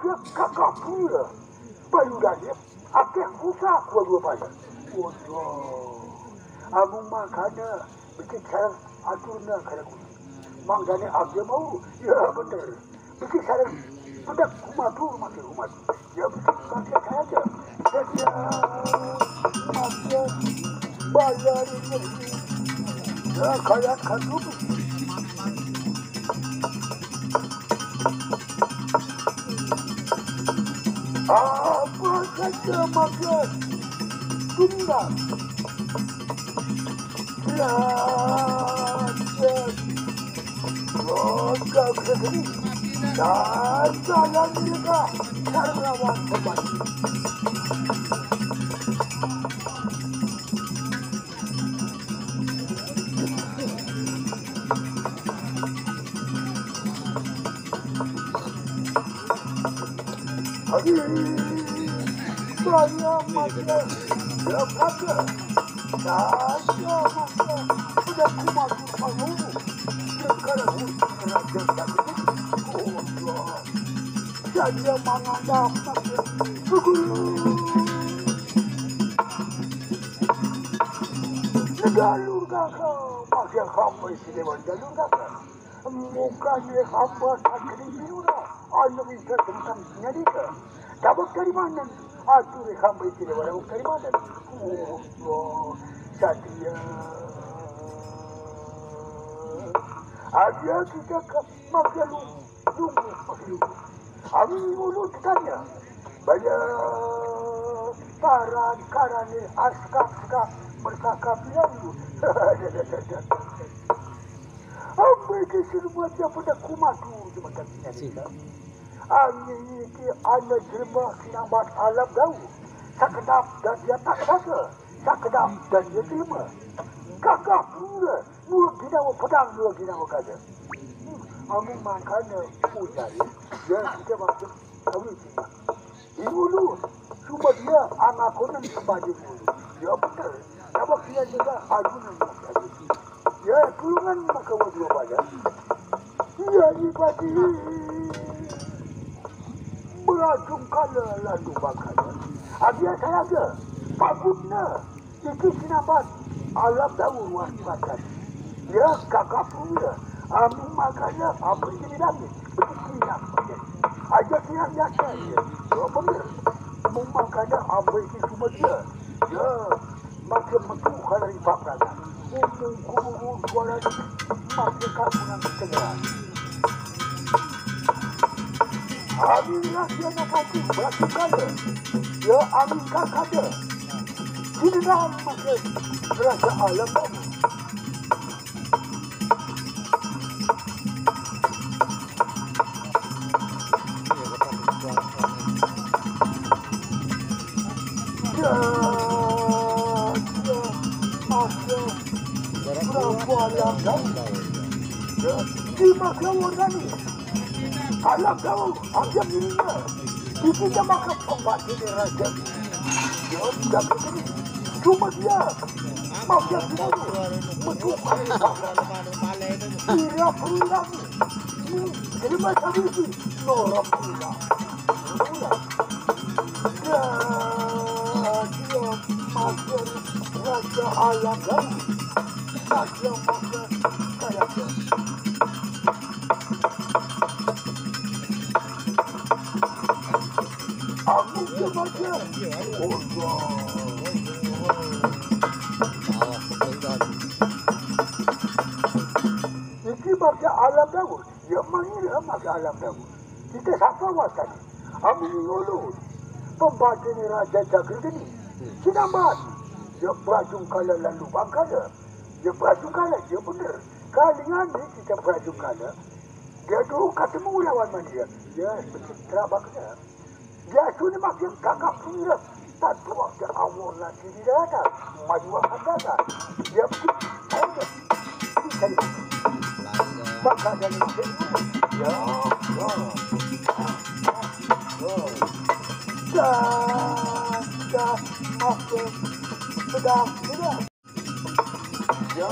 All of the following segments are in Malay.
makin kakak pula. Bayu dari akhir rusak dua pada. Waduh. Amu makanya bikin sarang aturnya kalau mangdane aja mau ya bener. Bikin sarang bedak kumatur makin umat. Ya bikin makin saja. Saja makin bayar ini. Ya kalian kan dulu. Apa saja makin tunggal. Roda kesini dan jalan mereka carawan kembali. Hari banyak masalah yang ada. Saja masa sudah kumasuk penghulu. Sekarang raja sakit. Oh Allah. Saja mengadap makin jalur kakak masih hamba istimewa jalur kakak. Mukanya hamba sakit biru dah. Ayam itu tentang nyadika. Dapat dari mana? Atur hamba istimewa dapat dari mana? Oh Allah. Sadia. Ada kita makin nunggu. Kami mulut tanya. Banyak karan aska bercakap lalu. Apa kisah macam pada kumatu macam ini. Angin ini anda jerma sinambat alam daun. Sakedap dan dia tak rasa. Sakedap dan dia terima. Kakak pula. Dua ginawa pedang, dua ginawa kaca. Kamu makanya pujari. Ya kita maksud kami cuma. Ibu lu. Cuma dia anak konon kembali dulu. Ya betul. Nama dia juga ajunan masyarakat. Ya tulungan maka wajib pada. Ya ibadi. Beracung kala lalu bakanya. Dia saya aja. Takutnya. Iki sinabat. Alam daun waspadan. Ya kakak pula. Amu makanya apa ini lagi. Begitu nak. Aja siang biasa ya. Ya benar. Amu makanya apa ini cuma dia. Ya. Makin mentuk kalau ripak raga. Umum kurung suara ni. Makin kamungan segera. Aminlah dia nak kaki berapa kali. Ya amin kakak dia. Tidak makin rasa alam kamu. Berapa alam kamu? Di makan orang ni. Alam kamu, ajar dirinya. Kita makan obat ini raja. Ya, tidak begini. Cuma dia makan dulu. Mencukup. Dia pulang. Terima kasih. Norah pulang. Dia makan raja alam kamu. Raja makan kayak dia. Aku macam ini macam alam daun. Yang mana macam alam daun. Kita siapa wasan? Kami lulus. Pembaca ni Raja Jagrut ini. Sinambat. Dia berajung kala lalu bangkala. Dia berajung kala. Dia benar. Kalian ni kita berajung kala. Dia dulu ketemu lawan mana. Dia bercitra baknya. Dia sudah makin kakak pula. Tak buat dia awal lagi di dada. Maju akan datang. Dia begitu. Kita lihat. Maka dari makin ya. Dah makin sudah. Ya,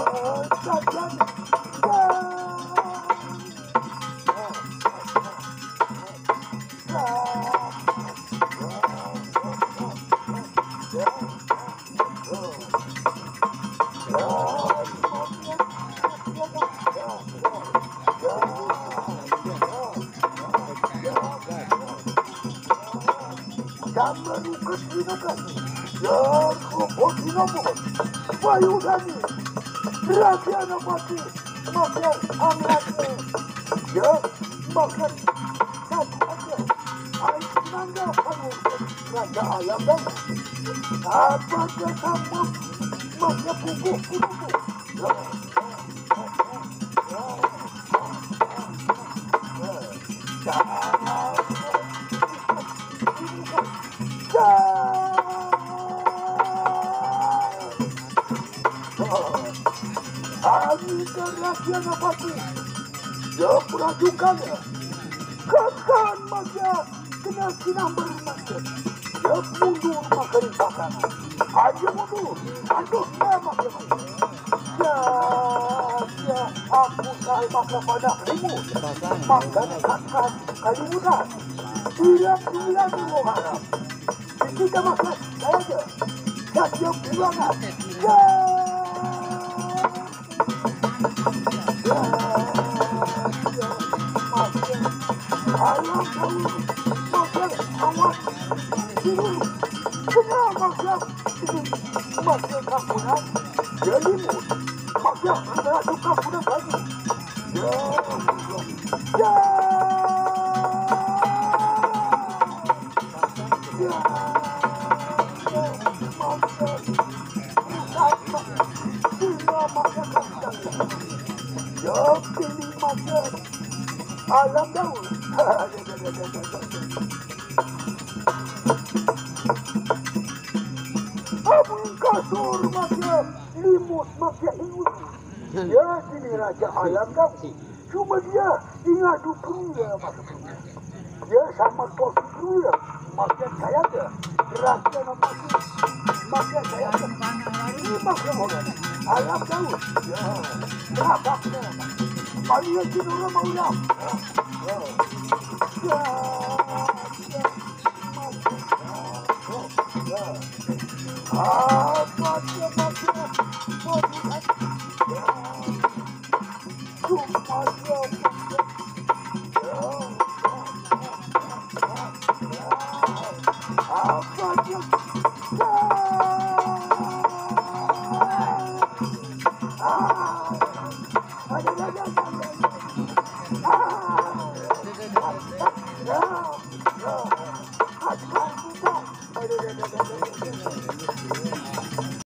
jangan. Damarukan sinakan. Ya, robot sinabot. Payudani. Raja mati. Makan anaknya. Ya, makan satu aja. Air nanda panus. Raja alam dan apa dia sambut. Makan pupuk. Raja Napati, dia perajukannya, kakan maja kena sinambar maja, dia mundur makan makanan, aja mundur, aduh makan. Ya, aku saya makan pada ribu, makan kakan kalimutan, dia dulu harap, kita makan saja, saja pulangan, ya. Alam kamu, makan awas, tidur, kena makan, makan kampungan, jadi makan beradu kampungan lagi. Ya, alam daun. Abang kasur makia limut makia ingus. Ya sini raja alam daun. Cuma dia ingat dunia makia. Dia sama pos dunia makia saya dia. Raja makia saya dia. Ini makia orang alam daun. Ya, berapa nama? Maria Kinora Maulam.